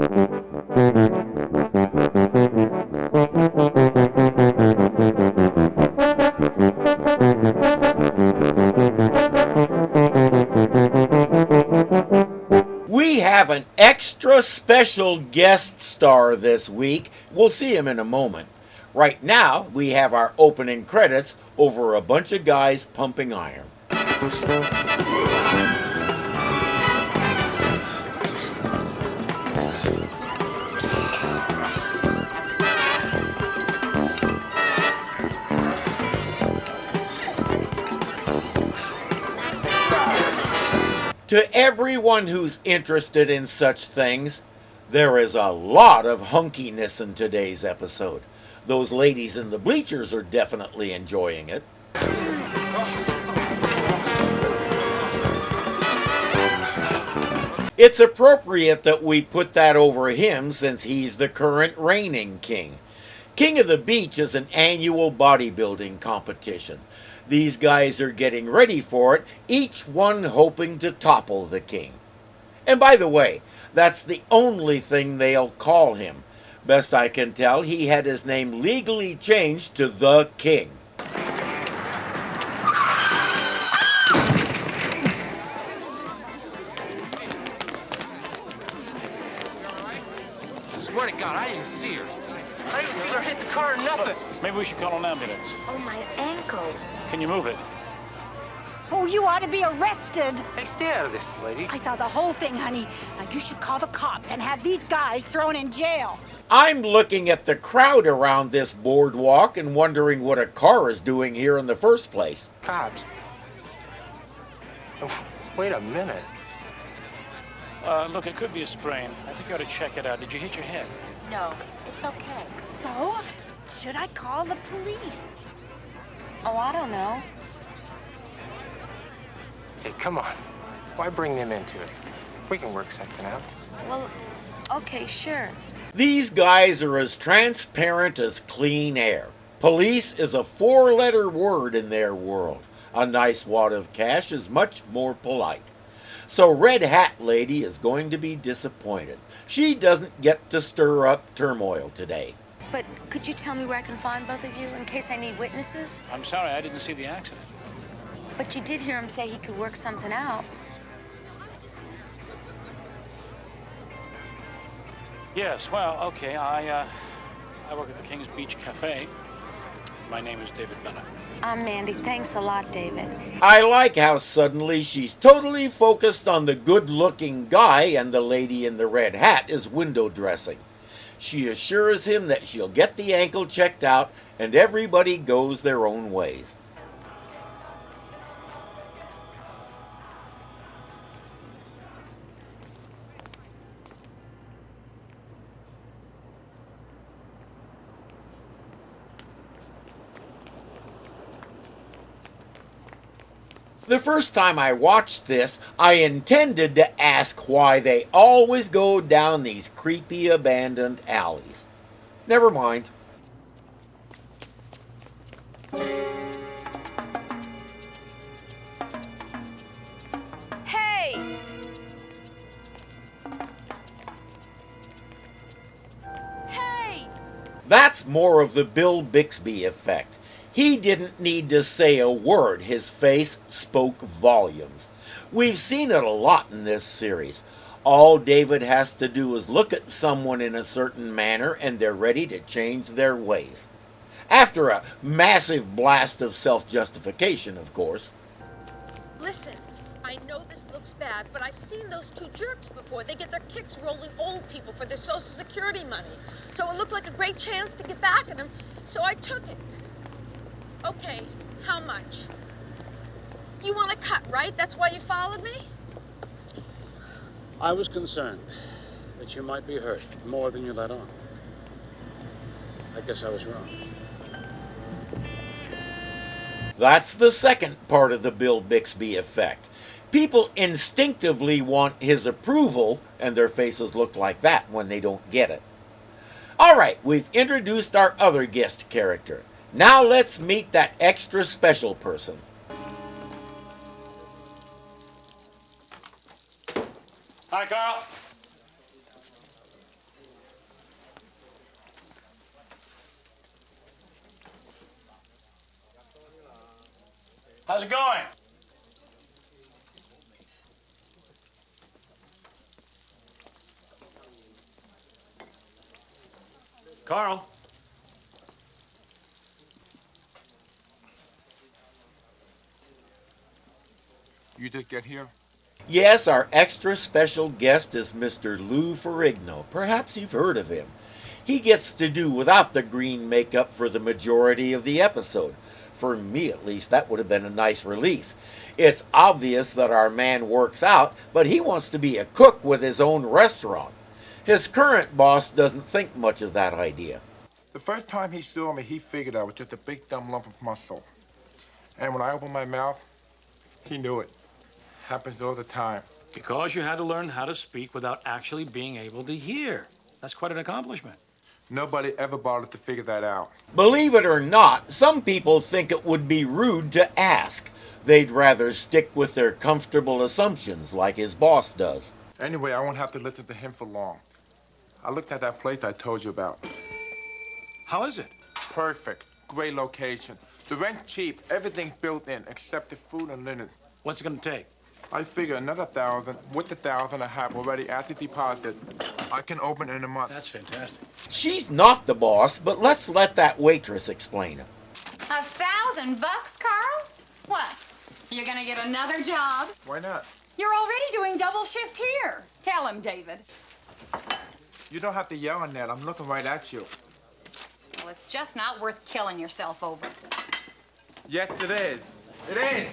We have an extra special guest star this week. We'll see him in a moment. Right now, we have our opening credits over a bunch of guys pumping iron. To everyone who's interested in such things, there is a lot of hunkiness in today's episode. Those ladies in the bleachers are definitely enjoying it. It's appropriate that we put that over him since he's the current reigning king. King of the Beach is an annual bodybuilding competition. These guys are getting ready for it, each one hoping to topple the king. And by the way, that's the only thing they'll call him. Best I can tell, he had his name legally changed to the King. I swear to God, I didn't see her. I didn't feel her hit the car or nothing. Maybe we should call an ambulance. Oh, my ankle. Can you move it? Oh, you ought to be arrested. Hey, stay out of this, lady. I saw the whole thing, honey. Now, you should call the cops and have these guys thrown in jail. I'm looking at the crowd around this boardwalk and wondering what a car is doing here in the first place. Cops. Oh, wait a minute. Look, it could be a sprain. I think you ought to check it out. Did you hit your head? No, it's okay. So, should I call the police? Oh, I don't know. Hey, come on. Why bring them into it? We can work something out. Well, okay, sure. These guys are as transparent as clean air. Police is a four-letter word in their world. A nice wad of cash is much more polite. So Red Hat Lady is going to be disappointed. She doesn't get to stir up turmoil today. But could you tell me where I can find both of you in case I need witnesses? I'm sorry, I didn't see the accident. But you did hear him say he could work something out. Yes, well, okay, I work at the King's Beach Cafe. My name is David Bennett. I'm Mandy. Thanks a lot, David. I like how suddenly she's totally focused on the good-looking guy and the lady in the red hat is window dressing. She assures him that she'll get the ankle checked out and everybody goes their own ways. The first time I watched this, I intended to ask why they always go down these creepy abandoned alleys. Never mind. Hey! Hey! That's more of the Bill Bixby effect. He didn't need to say a word. His face spoke volumes. We've seen it a lot in this series. All David has to do is look at someone in a certain manner and they're ready to change their ways. After a massive blast of self-justification, of course. Listen, I know this looks bad, but I've seen those two jerks before. They get their kicks rolling old people for their Social Security money. So it looked like a great chance to get back at them, so I took it. Okay, how much? You want to cut, right? That's why you followed me? I was concerned that you might be hurt more than you let on. I guess I was wrong. That's the second part of the Bill Bixby effect. People instinctively want his approval, and their faces look like that when they don't get it. All right, we've introduced our other guest character. Now let's meet that extra special person. Hi, Carl. How's it going? Carl? You just get here? Yes, our extra special guest is Mr. Lou Ferrigno. Perhaps you've heard of him. He gets to do without the green makeup for the majority of the episode. For me, at least, that would have been a nice relief. It's obvious that our man works out, but he wants to be a cook with his own restaurant. His current boss doesn't think much of that idea. The first time he saw me, he figured I was just a big dumb lump of muscle. And when I opened my mouth, he knew it. Happens all the time. Because you had to learn how to speak without actually being able to hear. That's quite an accomplishment. Nobody ever bothered to figure that out. Believe it or not, some people think it would be rude to ask. They'd rather stick with their comfortable assumptions like his boss does. Anyway, I won't have to listen to him for long. I looked at that place I told you about. How is it? Perfect. Great location. The rent cheap. Everything's built in except the food and linen. What's it going to take? I figure another 1,000 with the 1,000 I have already at the deposit. I can open in a month. That's fantastic. She's not the boss, but let's let that waitress explain it. $1,000, Carl? What? You're gonna get another job? Why not? You're already doing double shift here. Tell him, David. You don't have to yell on that. I'm looking right at you. Well, it's just not worth killing yourself over. Yes, it is. It is.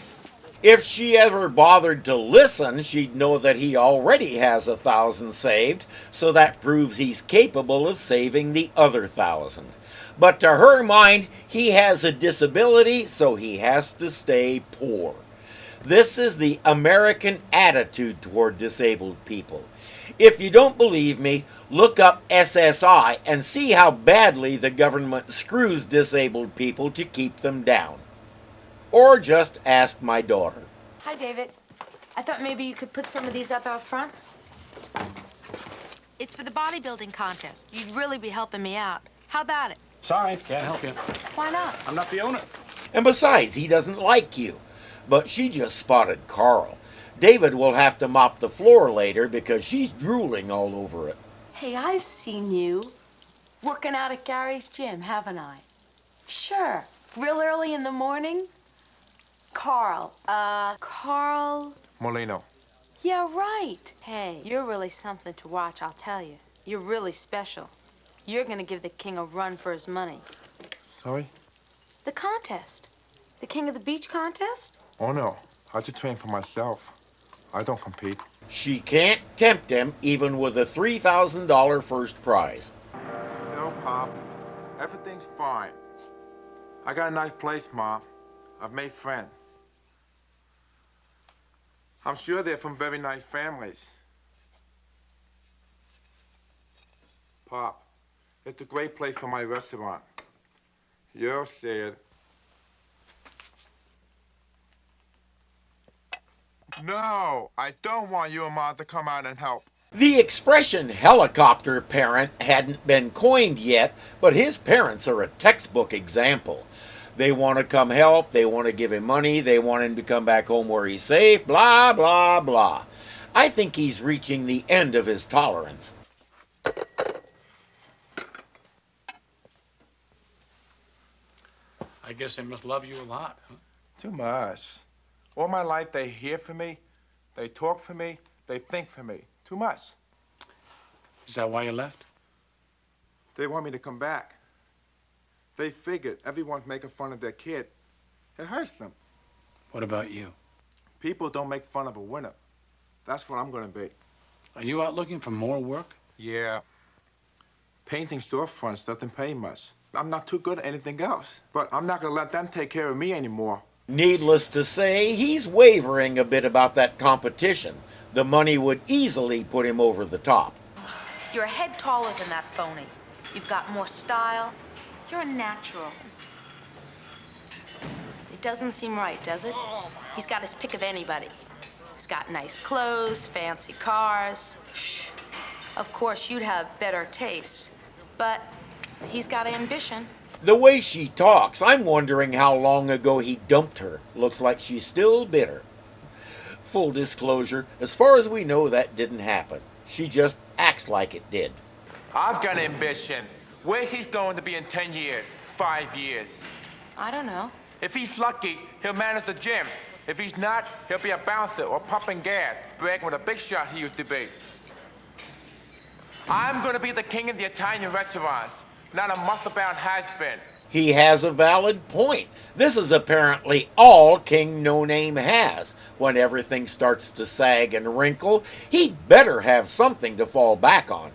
If she ever bothered to listen, she'd know that he already has 1,000 saved, so that proves he's capable of saving the other 1,000. But to her mind, he has a disability, so he has to stay poor. This is the American attitude toward disabled people. If you don't believe me, look up SSI and see how badly the government screws disabled people to keep them down. Or just ask my daughter. Hi, David. I thought maybe you could put some of these up out front. It's for the bodybuilding contest. You'd really be helping me out. How about it? Sorry, can't help you. Why not? I'm not the owner. And besides, he doesn't like you. But she just spotted Carl. David will have to mop the floor later because she's drooling all over it. Hey, I've seen you working out at Gary's gym, haven't I? Sure. Real early in the morning. Carl. Molino. Yeah, right. Hey, you're really something to watch, I'll tell you. You're really special. You're gonna give the king a run for his money. Sorry? The contest. The King of the Beach contest? Oh, no. I just train for myself. I don't compete. She can't tempt him even with a $3,000 first prize. No, Pop. Everything's fine. I got a nice place, Mom. I've made friends. I'm sure they're from very nice families. Pop, it's a great place for my restaurant. You're sad. No, I don't want you and Mom to come out and help. The expression helicopter parent hadn't been coined yet, but his parents are a textbook example. They want to come help, they want to give him money, they want him to come back home where he's safe, blah, blah, blah. I think he's reaching the end of his tolerance. I guess they must love you a lot, huh? Too much. All my life, they hear for me, they talk for me, they think for me. Too much. Is that why you left? They want me to come back. They figured everyone's making fun of their kid. It hurts them. What about you? People don't make fun of a winner. That's what I'm gonna be. Are you out looking for more work? Yeah. Painting storefronts doesn't pay much. I'm not too good at anything else. But I'm not gonna let them take care of me anymore. Needless to say, he's wavering a bit about that competition. The money would easily put him over the top. You're a head taller than that phony. You've got more style. You're a natural. It doesn't seem right, does it? He's got his pick of anybody. He's got nice clothes, fancy cars. Of course, you'd have better taste. But He's got ambition. The way she talks, I'm wondering how long ago he dumped her. Looks like she's still bitter. Full disclosure, as far as we know, that didn't happen. She just acts like it did. I've got ambition. Where's he going to be in 10 years, 5 years? I don't know. If he's lucky, he'll manage the gym. If he's not, he'll be a bouncer or pumping gas, bragging with a big shot he used to be. I'm going to be the king of the Italian restaurants, not a muscle-bound has-been. He has a valid point. This is apparently all King No Name has. When everything starts to sag and wrinkle, he'd better have something to fall back on.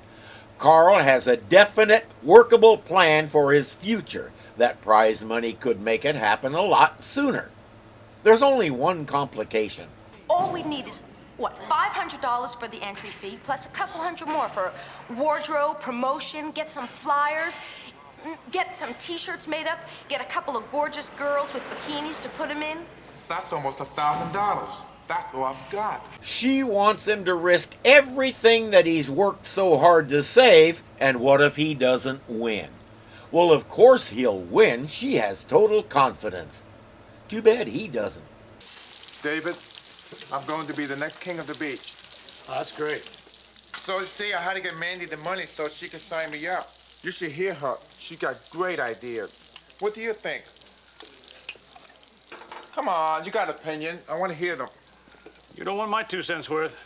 Carl has a definite, workable plan for his future. That prize money could make it happen a lot sooner. There's only one complication. All we need is, what, $500 for the entry fee, plus a couple hundred more for wardrobe, promotion, get some flyers, get some t-shirts made up, get a couple of gorgeous girls with bikinis to put them in. That's almost $1,000. That's all I've got. She wants him to risk everything that he's worked so hard to save, and what if he doesn't win? Well, of course he'll win. She has total confidence. Too bad he doesn't. David, I'm going to be the next king of the beach. Oh, that's great. So, you see, I had to get Mandy the money so she could sign me up. You should hear her. She got great ideas. What do you think? Come on, you got opinion. I want to hear them. You don't want my 2 cents worth.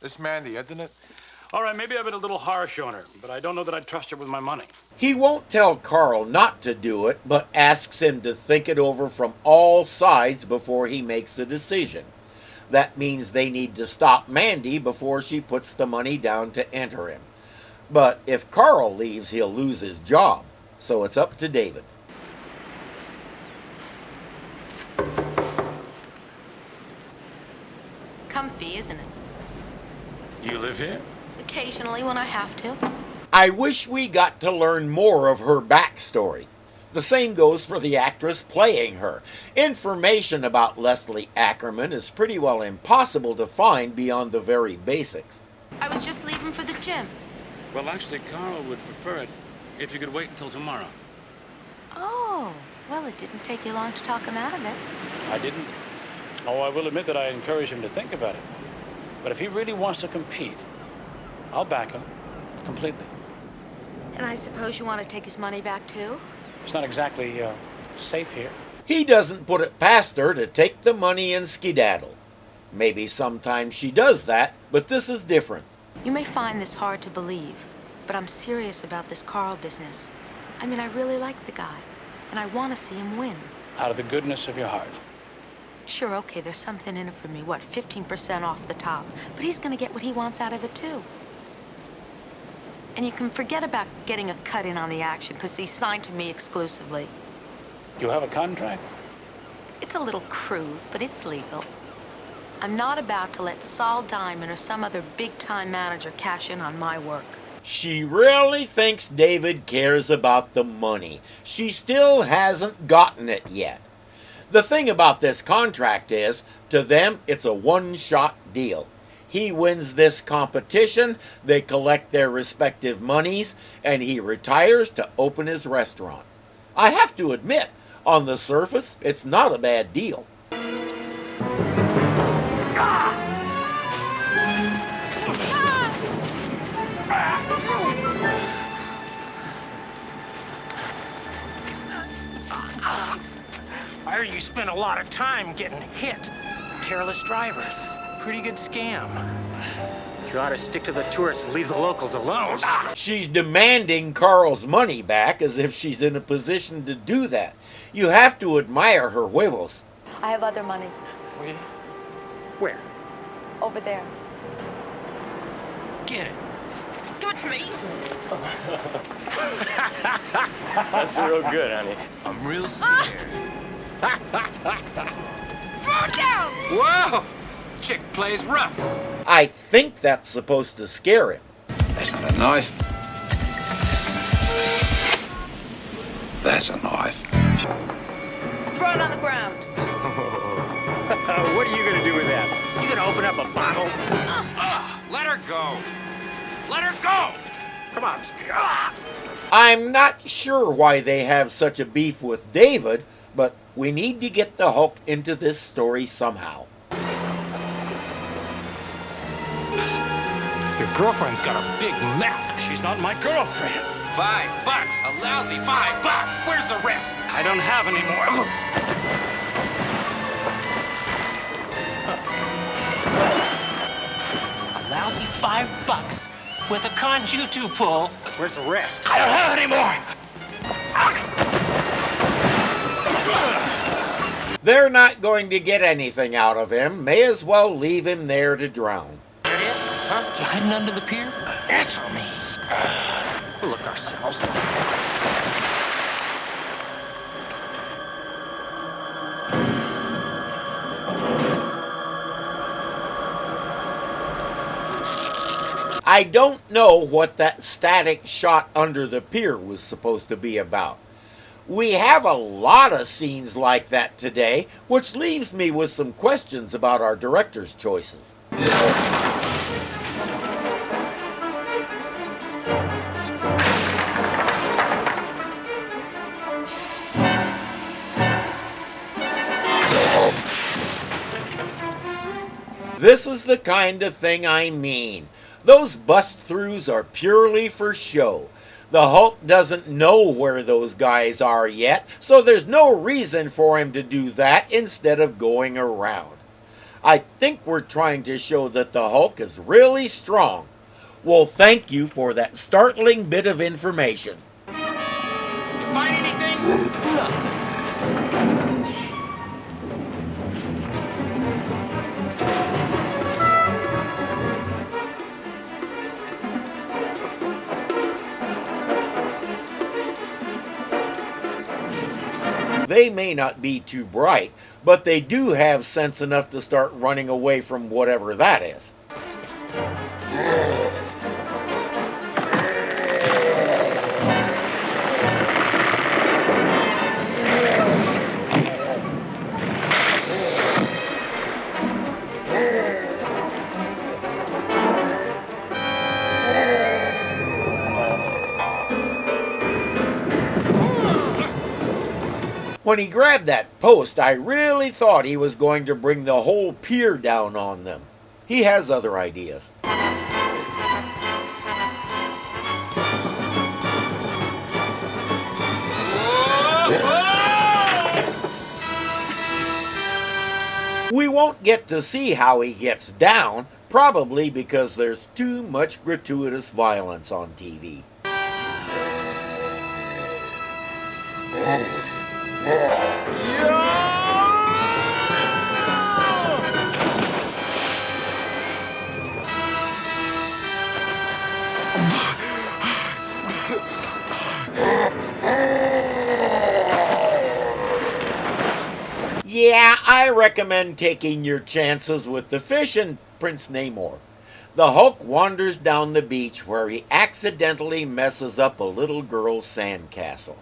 It's Mandy, isn't it? All right, maybe I've been a little harsh on her, but I don't know that I'd trust her with my money. He won't tell Carl not to do it, but asks him to think it over from all sides before he makes a decision. That means they need to stop Mandy before she puts the money down to enter him. But if Carl leaves, he'll lose his job. So it's up to David. Comfy, isn't it? You live here? Occasionally when I have to. I wish we got to learn more of her backstory. The same goes for the actress playing her. Information about Leslie Ackerman is pretty well impossible to find beyond the very basics. I was just leaving for the gym. Well, actually, Carl would prefer it if you could wait until tomorrow. Oh, well, it didn't take you long to talk him out of it. I didn't. Oh, I will admit that I encouraged him to think about it. But if he really wants to compete, I'll back him completely. And I suppose you want to take his money back, too? It's not exactly safe here. He doesn't put it past her to take the money and skedaddle. Maybe sometimes she does that, but this is different. You may find this hard to believe, but I'm serious about this Carl business. I mean, I really like the guy, and I want to see him win. Out of the goodness of your heart. Sure, okay, there's something in it for me. What, 15% off the top? But he's going to get what he wants out of it, too. And you can forget about getting a cut in on the action, because he's signed to me exclusively. You have a contract? It's a little crude, but it's legal. I'm not about to let Saul Diamond or some other big-time manager cash in on my work. She really thinks David cares about the money. She still hasn't gotten it yet. The thing about this contract is, to them, it's a one-shot deal. He wins this competition, they collect their respective monies, and he retires to open his restaurant. I have to admit, on the surface, it's not a bad deal. I heard you spent a lot of time getting hit. Careless drivers. Pretty good scam. You ought to stick to the tourists and leave the locals alone. She's demanding Carl's money back as if she's in a position to do that. You have to admire her huevos. I have other money. Where? Over there. Get it. Give it to me. That's real good, honey. I'm real scared. Throw it down! Whoa! Chick plays rough. I think that's supposed to scare him. That's not a knife. That's a knife. Throw it on the ground. What are you gonna do with that? You gonna open up a bottle? Let her go. Let her go! Come on, Spear. Ah! I'm not sure why they have such a beef with David, but we need to get the Hulk into this story somehow. Your girlfriend's got a big mouth. She's not my girlfriend. $5. A lousy $5. Where's the rest? I don't have any more. A lousy $5 with a conjutu pull. Where's the rest? I don't have any more. They're not going to get anything out of him. May as well leave him there to drown. Huh? You hiding under the pier? Answer me. We'll look ourselves. I don't know what that static shot under the pier was supposed to be about. We have a lot of scenes like that today, which leaves me with some questions about our director's choices. This is the kind of thing I mean. Those bust-throughs are purely for show. The Hulk doesn't know where those guys are yet, so there's no reason for him to do that instead of going around. I think we're trying to show that the Hulk is really strong. Well, thank you for that startling bit of information. You find anything? Nothing. They may not be too bright, but they do have sense enough to start running away from whatever that is. When he grabbed that post, I really thought he was going to bring the whole pier down on them. He has other ideas. We won't get to see how he gets down, probably because there's too much gratuitous violence on TV. Yeah, I recommend taking your chances with the fish and Prince Namor. The Hulk wanders down the beach where he accidentally messes up a little girl's sandcastle.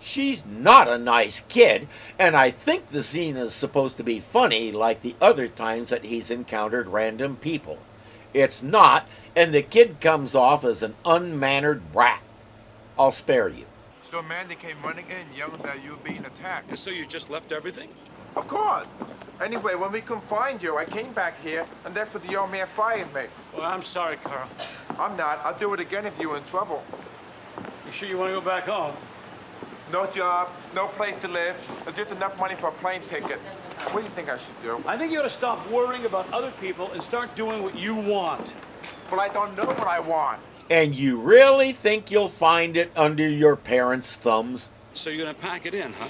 She's not a nice kid, and I think the scene is supposed to be funny like the other times that he's encountered random people. It's not, and the kid comes off as an unmannered brat. I'll spare you. So Mandy came running in, yelling that you were being attacked. And so you just left everything? Of course. Anyway, when we couldn't find you, I came back here, and therefore the old man fired me. Well, I'm sorry, Carl. I'm not. I'll do it again if you're in trouble. You sure you want to go back home? No job, no place to live, and just enough money for a plane ticket. What do you think I should do? I think you ought to stop worrying about other people and start doing what you want. Well, I don't know what I want. And you really think you'll find it under your parents' thumbs? So you're gonna pack it in, huh?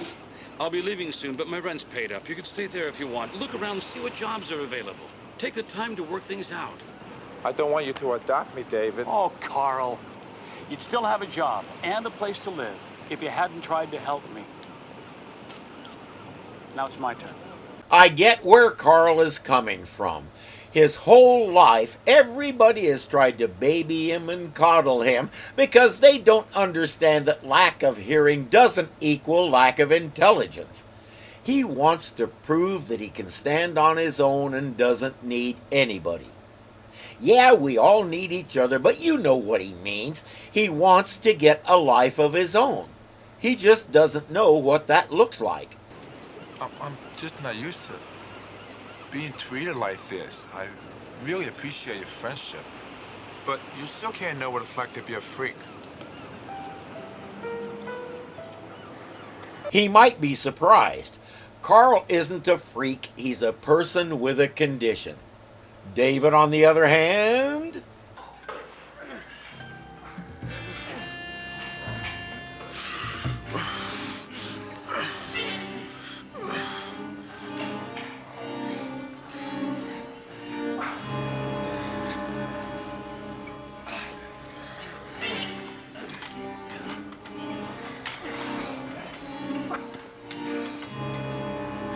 I'll be leaving soon, but my rent's paid up. You can stay there if you want. Look around and see what jobs are available. Take the time to work things out. I don't want you to adopt me, David. Oh, Carl. You'd still have a job and a place to live if you hadn't tried to help me. Now it's my turn. I get where Carl is coming from. His whole life, everybody has tried to baby him and coddle him because they don't understand that lack of hearing doesn't equal lack of intelligence. He wants to prove that he can stand on his own and doesn't need anybody. Yeah, we all need each other, but you know what he means. He wants to get a life of his own. He just doesn't know what that looks like. I'm just not used to being treated like this. I really appreciate your friendship. But you still can't know what it's like to be a freak. He might be surprised. Carl isn't a freak, he's a person with a condition. David, on the other hand...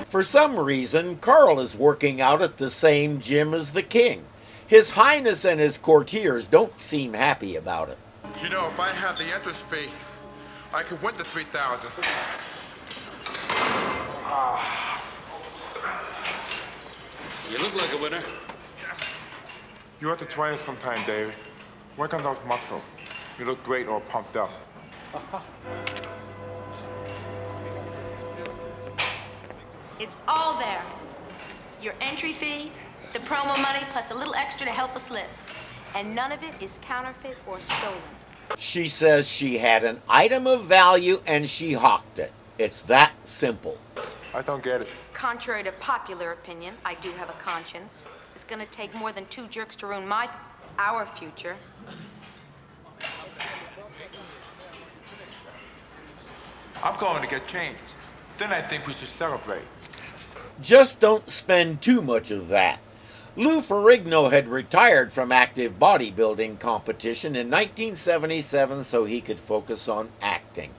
For some reason, Carl is working out at the same gym as the king. His Highness and his courtiers don't seem happy about it. You know, if I had the entrance fee, I could win the 3,000. You look like a winner. You ought to try it sometime, David. Work on those muscles. You look great all pumped up. It's all there. Your entry fee, the promo money, plus a little extra to help us live. And none of it is counterfeit or stolen. She says she had an item of value and she hawked it. It's that simple. I don't get it. Contrary to popular opinion, I do have a conscience. It's gonna take more than 2 jerks to ruin our future. I'm going to get changed. Then I think we should celebrate. Just don't spend too much of that. Lou Ferrigno had retired from active bodybuilding competition in 1977 so he could focus on acting.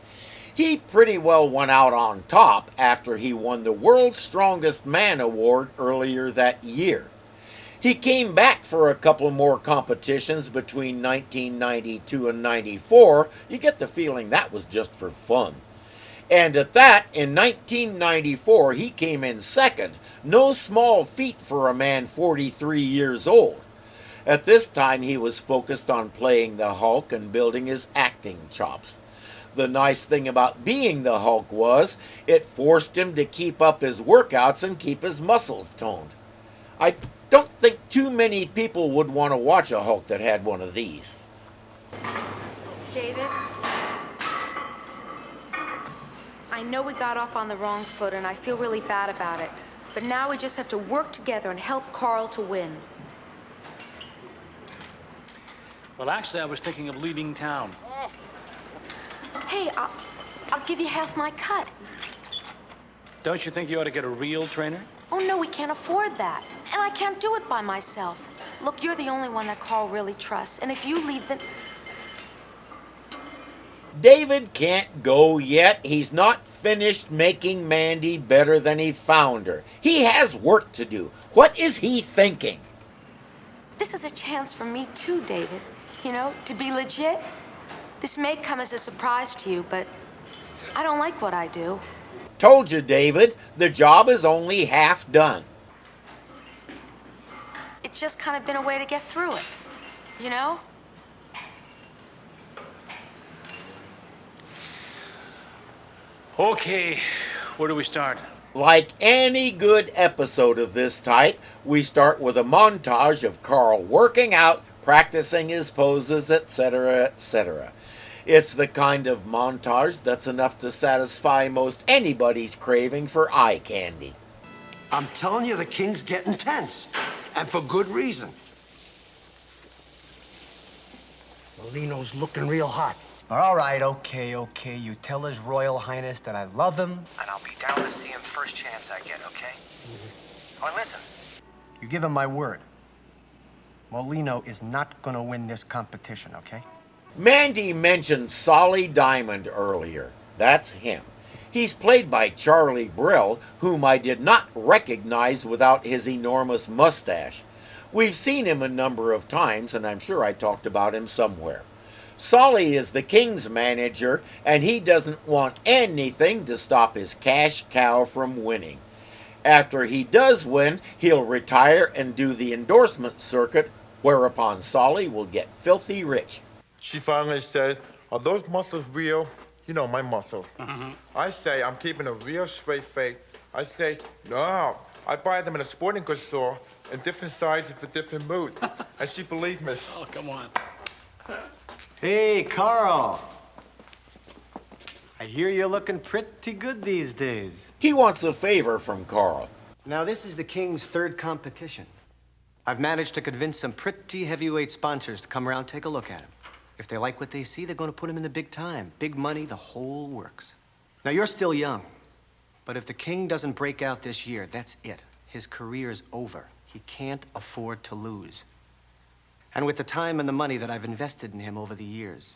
He pretty well went out on top after he won the World's Strongest Man award earlier that year. He came back for a couple more competitions between 1992 and 94. You get the feeling that was just for fun. And at that, in 1994, he came in second. No small feat for a man 43 years old. At this time, he was focused on playing the Hulk and building his acting chops. The nice thing about being the Hulk was, it forced him to keep up his workouts and keep his muscles toned. I don't think too many people would want to watch a Hulk that had one of these. David? I know we got off on the wrong foot and I feel really bad about it. But now we just have to work together and help Carl to win. Well, actually, I was thinking of leaving town. Hey, I'll give you half my cut. Don't you think you ought to get a real trainer? Oh, no, we can't afford that. And I can't do it by myself. Look, you're the only one that Carl really trusts. And if you leave, then... David can't go yet. He's not finished making Mandy better than he found her. He has work to do. What is he thinking? This is a chance for me too, David. You know, to be legit. This may come as a surprise to you, but I don't like what I do. Told you, David, the job is only half done. It's just kind of been a way to get through it, you know? Okay, where do we start? Like any good episode of this type, we start with a montage of Carl working out, practicing his poses, etc., etc. It's the kind of montage that's enough to satisfy most anybody's craving for eye candy. I'm telling you, the king's getting tense, and for good reason. Molino's looking real hot. All right, okay. You tell His Royal Highness that I love him, and I'll be down to see him first chance I get, okay? Oh, and listen, you give him my word. Molino is not gonna win this competition, okay? Mandy mentioned Solly Diamond earlier. That's him. He's played by Charlie Brill, whom I did not recognize without his enormous mustache. We've seen him a number of times, and I'm sure I talked about him somewhere. Solly is the king's manager, and he doesn't want anything to stop his cash cow from winning. After he does win, he'll retire and do the endorsement circuit whereupon Solly will get filthy rich. She finally says, are those muscles real? You know, my muscles. I say, I'm keeping a real straight face. I say, no, I buy them in a sporting goods store in different sizes for different moods. And she believed me. Oh, come on. Hey, Carl. I hear you're looking pretty good these days. He wants a favor from Carl. Now, this is the King's third competition. I've managed to convince some pretty heavyweight sponsors to come around and take a look at him. If they like what they see, they're going to put him in the big time. Big money, the whole works. Now, you're still young, but if the King doesn't break out this year, that's it. His career's over. He can't afford to lose. And with the time and the money that I've invested in him over the years,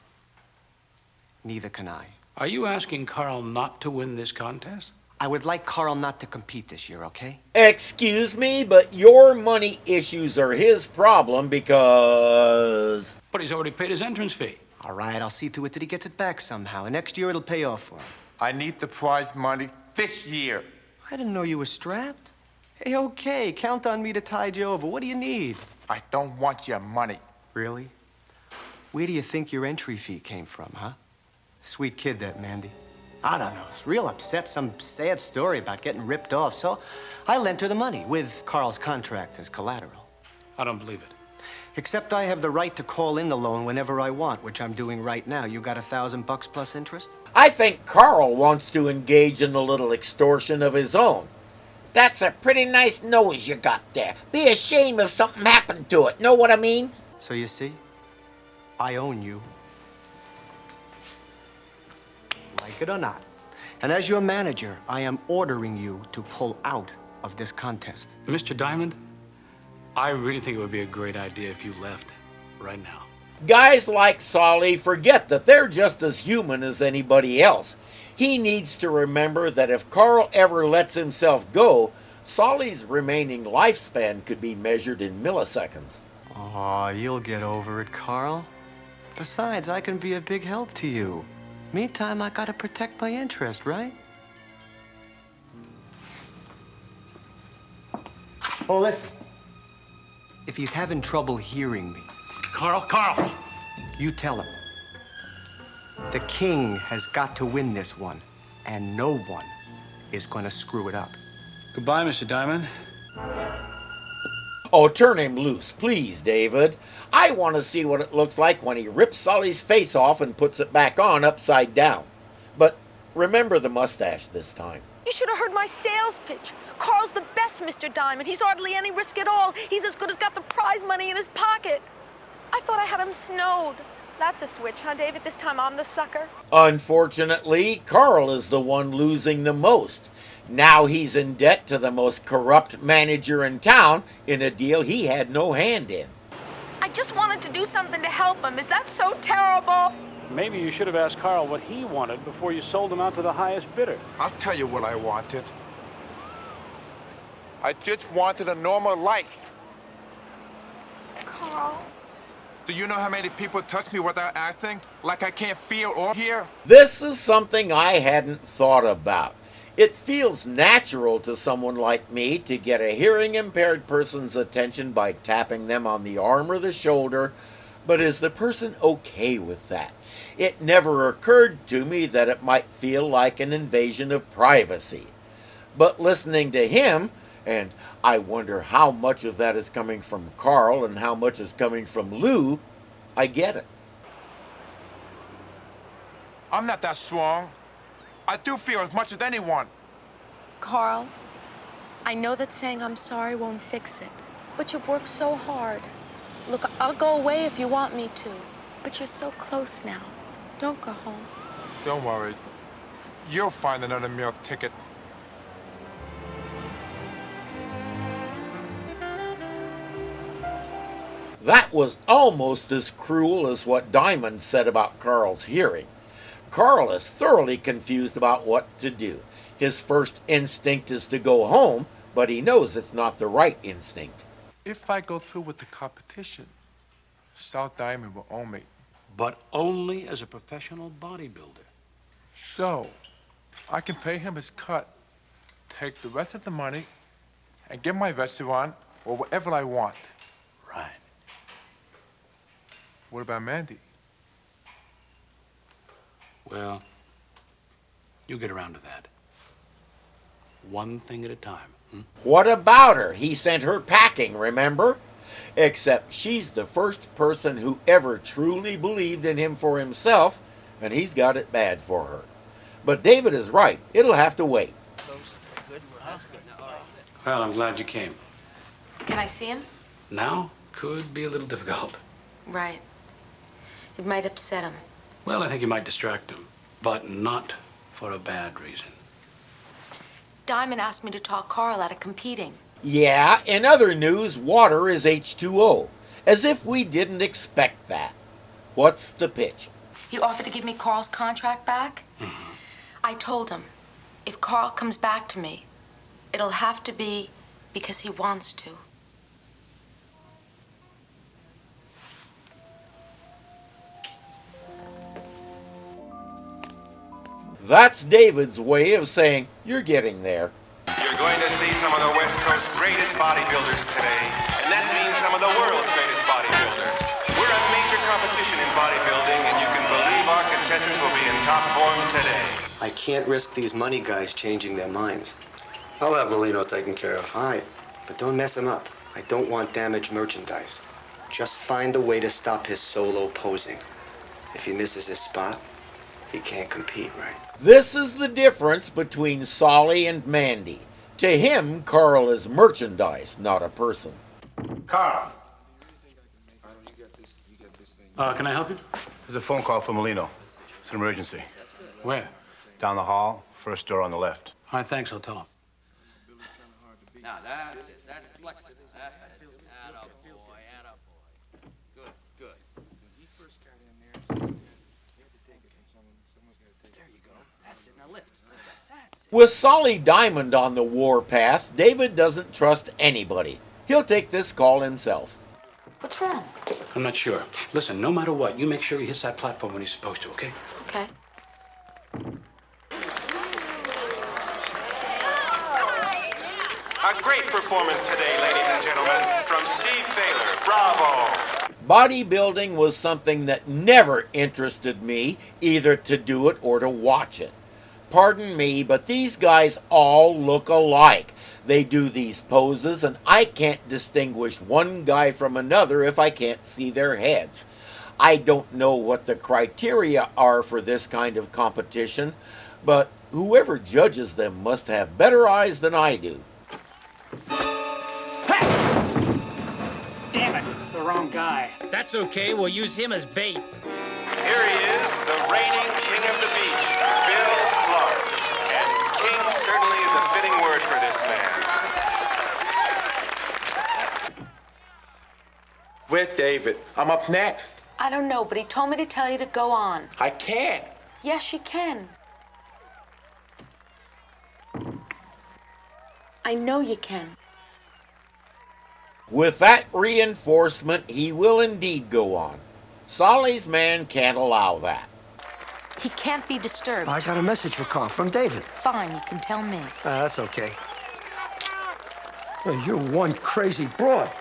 neither can I. Are you asking Carl not to win this contest? I would like Carl not to compete this year, okay? Excuse me, but your money issues are his problem because... But he's already paid his entrance fee. All right, I'll see to it that he gets it back somehow, and next year it'll pay off for him. I need the prize money this year. I didn't know you were strapped. Hey, okay, count on me to tide you over. What do you need? I don't want your money. Really? Where do you think your entry fee came from, huh? Sweet kid, that Mandy. I don't know. It's real upset. Some sad story about getting ripped off. So I lent her the money with Carl's contract as collateral. I don't believe it. Except I have the right to call in the loan whenever I want, which I'm doing right now. You got $1,000 plus interest? I think Carl wants to engage in a little extortion of his own. That's a pretty nice nose you got there. Be ashamed if something happened to it. Know what I mean? So you see, I own you. Like it or not. And as your manager, I am ordering you to pull out of this contest. Mr. Diamond, I really think it would be a great idea if you left right now. Guys like Solly forget that they're just as human as anybody else. He needs to remember that if Carl ever lets himself go, Solly's remaining lifespan could be measured in milliseconds. Oh, you'll get over it, Carl. Besides, I can be a big help to you. Meantime, I gotta protect my interest, right? Oh, listen. If he's having trouble hearing me... Carl! You tell him. The King has got to win this one, and no one is gonna screw it up. Goodbye, Mr. Diamond. Oh, turn him loose, please, David. I want to see what it looks like when he rips Solly's face off and puts it back on upside down. But remember the mustache this time. You should have heard my sales pitch. Carl's the best, Mr. Diamond. He's hardly any risk at all. He's as good as got the prize money in his pocket. I thought I had him snowed. That's a switch, huh, David? This time I'm the sucker. Unfortunately, Carl is the one losing the most. Now he's in debt to the most corrupt manager in town in a deal he had no hand in. I just wanted to do something to help him. Is that so terrible? Maybe you should have asked Carl what he wanted before you sold him out to the highest bidder. I'll tell you what I wanted. I just wanted a normal life. Carl. Do you know how many people touch me without asking? Like I can't feel or hear? This is something I hadn't thought about. It feels natural to someone like me to get a hearing-impaired person's attention by tapping them on the arm or the shoulder, but is the person okay with that? It never occurred to me that it might feel like an invasion of privacy. But listening to him, and I wonder how much of that is coming from Carl and how much is coming from Lou, I get it. I'm not that strong. I do feel as much as anyone. Carl, I know that saying I'm sorry won't fix it, but you've worked so hard. Look, I'll go away if you want me to, but you're so close now. Don't go home. Don't worry. You'll find another meal ticket. That was almost as cruel as what Diamond said about Carl's hearing. Carl is thoroughly confused about what to do. His first instinct is to go home, but he knows it's not the right instinct. If I go through with the competition, South Diamond will own me. But only as a professional bodybuilder. So, I can pay him his cut, take the rest of the money, and get my restaurant or whatever I want. Right. What about Mandy? Well, you get around to that. One thing at a time. What about her? He sent her packing, remember? Except she's the first person who ever truly believed in him for himself, and he's got it bad for her. But David is right. It'll have to wait. Well, I'm glad you came. Can I see him? Now could be a little difficult. Right. It might upset him. Well, I think you might distract him, but not for a bad reason. Diamond asked me to talk Carl out of competing. Yeah, in other news, water is H2O. As if we didn't expect that. What's the pitch? He offered to give me Carl's contract back. I told him, if Carl comes back to me, it'll have to be because he wants to. That's David's way of saying, you're getting there. You're going to see some of the West Coast's greatest bodybuilders today, and that means some of the world's greatest bodybuilders. We're a major competition in bodybuilding, and you can believe our contestants will be in top form today. I can't risk these money guys changing their minds. I'll have Molino taken care of. All right, but don't mess him up. I don't want damaged merchandise. Just find a way to stop his solo posing. If he misses his spot, he can't compete, right? This is the difference between Solly and Mandy. To him, Carl is merchandise, not a person. Carl. Can I help you? There's a phone call from Molino. It's an emergency. Where? Down the hall, first door on the left. All right, thanks. I'll tell him. Now that's it. That's flexible. That's it. Attaboy, attaboy. Good, good. When he first got in there, he had to take it from someone's got to take it. There you go. That's it. Now lift. Lift up. That's it. With Solly Diamond on the warpath, David doesn't trust anybody. He'll take this call himself. What's wrong? I'm not sure. Listen, no matter what, you make sure he hits that platform when he's supposed to, okay? Okay. A great performance today, ladies and gentlemen, from Steve Baylor. Bravo! Bodybuilding was something that never interested me, either to do it or to watch it. Pardon me, but these guys all look alike. They do these poses, and I can't distinguish one guy from another if I can't see their heads. I don't know what the criteria are for this kind of competition, but whoever judges them must have better eyes than I do. Damn it, it's the wrong guy. That's okay. We'll use him as bait. Here he is, the reigning king of the beach, Bill Clark. And king certainly is a fitting word for this man. Where's David? I'm up next. I don't know, but he told me to tell you to go on. I can't. Yes, you can. I know you can. With that reinforcement, he will indeed go on. Solly's man can't allow that. He can't be disturbed. I got a message for Carl from David. Fine, you can tell me. That's okay. Well, you're one crazy broad.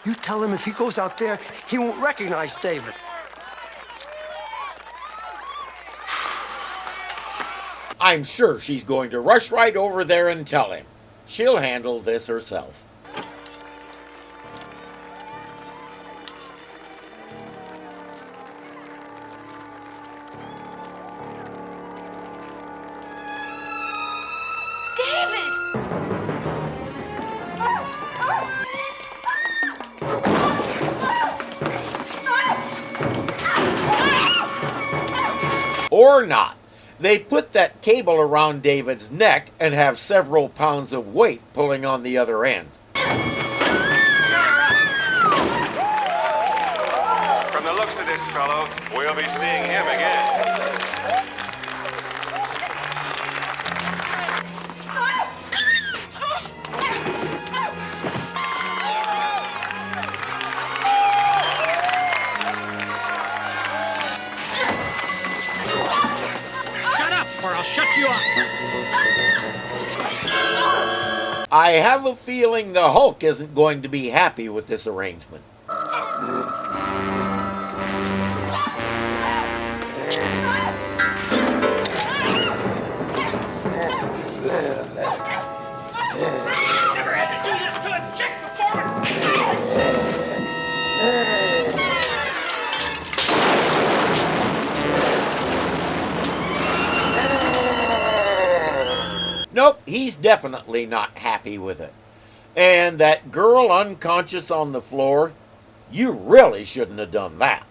You tell him if he goes out there, he won't recognize David. I'm sure she's going to rush right over there and tell him. She'll handle this herself. Or not. They put that cable around David's neck and have several pounds of weight pulling on the other end. From the looks of this fellow, we'll be seeing him again. Or I'll shut you up. I have a feeling the Hulk isn't going to be happy with this arrangement. Nope, he's definitely not happy with it. And that girl unconscious on the floor, you really shouldn't have done that.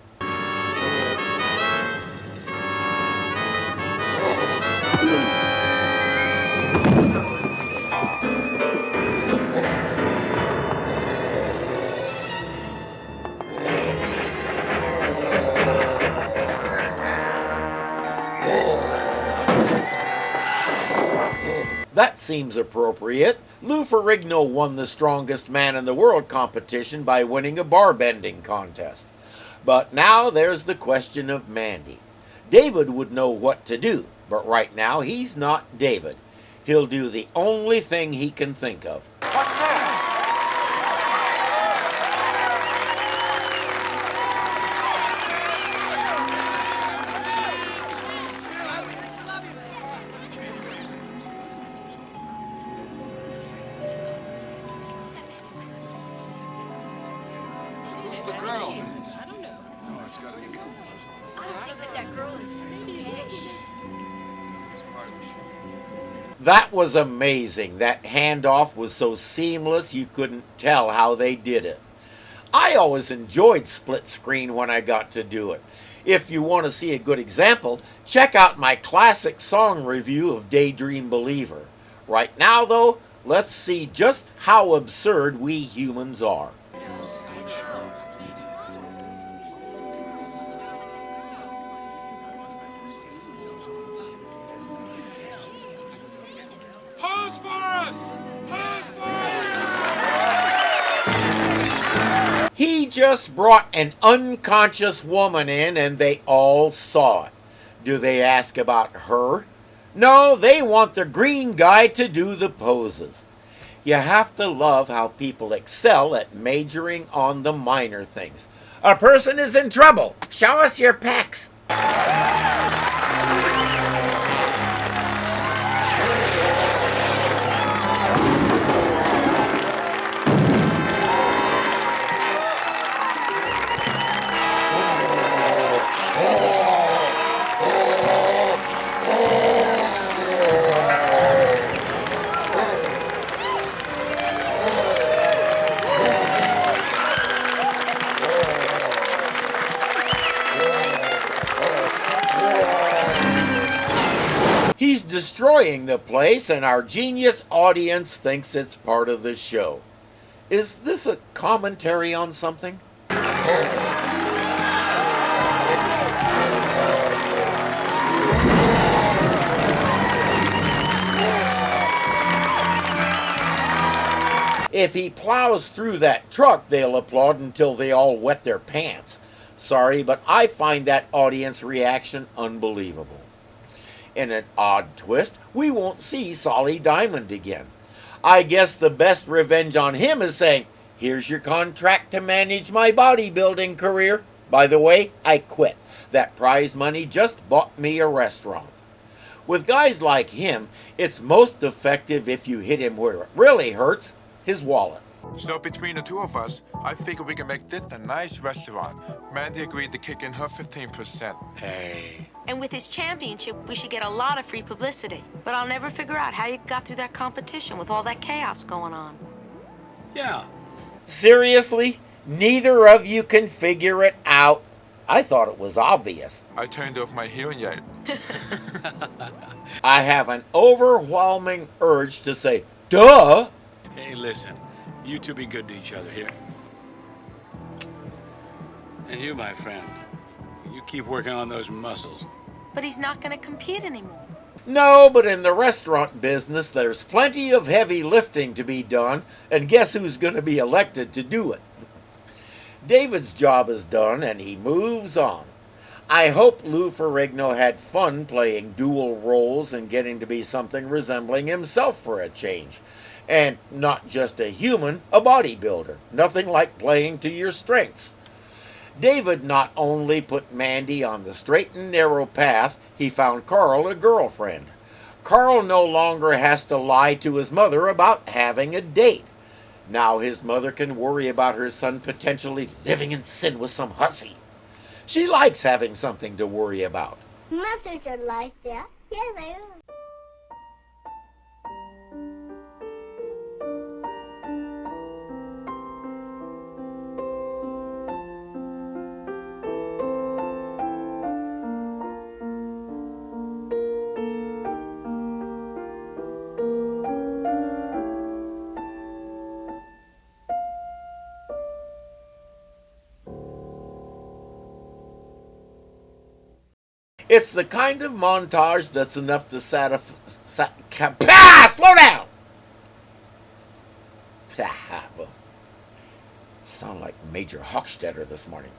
That seems appropriate. Lou Ferrigno won the Strongest Man in the World competition by winning a bar bending contest. But now there's the question of Mandy. David would know what to do, but right now he's not David. He'll do the only thing he can think of. What's that? Who's the girl? I don't know. Oh, it's gotta be cool. I don't think that girl is engaged. That was amazing. That handoff was so seamless you couldn't tell how they did it. I always enjoyed split screen when I got to do it. If you want to see a good example, check out my classic song review of Daydream Believer. Right now, though, let's see just how absurd we humans are. Pose for us! Pose for us! He just brought an unconscious woman in and they all saw it. Do they ask about her? No, they want the green guy to do the poses. You have to love how people excel at majoring on the minor things. A person is in trouble. Show us your pecs. He's destroying the place, and our genius audience thinks it's part of the show. Is this a commentary on something? If he plows through that truck, they'll applaud until they all wet their pants. Sorry, but I find that audience reaction unbelievable. In an odd twist, we won't see Solly Diamond again. I guess the best revenge on him is saying, "Here's your contract to manage my bodybuilding career. By the way, I quit. That prize money just bought me a restaurant." With guys like him, it's most effective if you hit him where it really hurts, his wallet. So between the two of us, I figure we can make this a nice restaurant. Mandy agreed to kick in her 15%. Hey. And with his championship, we should get a lot of free publicity. But I'll never figure out how you got through that competition with all that chaos going on. Yeah. Seriously? Neither of you can figure it out? I thought it was obvious. I turned off my hearing aid. I have an overwhelming urge to say, duh! Hey, listen. You two be good to each other here. And you, my friend, you keep working on those muscles. But he's not going to compete anymore. No, but in the restaurant business, there's plenty of heavy lifting to be done, and guess who's going to be elected to do it? David's job is done, and he moves on. I hope Lou Ferrigno had fun playing dual roles and getting to be something resembling himself for a change. And not just a human, a bodybuilder. Nothing like playing to your strengths. David not only put Mandy on the straight and narrow path, he found Carl a girlfriend. Carl no longer has to lie to his mother about having a date. Now his mother can worry about her son potentially living in sin with some hussy. She likes having something to worry about. Mothers are like that. Yeah, they are. It's the kind of montage that's enough to slow down! Sound like Major Hochstetter this morning.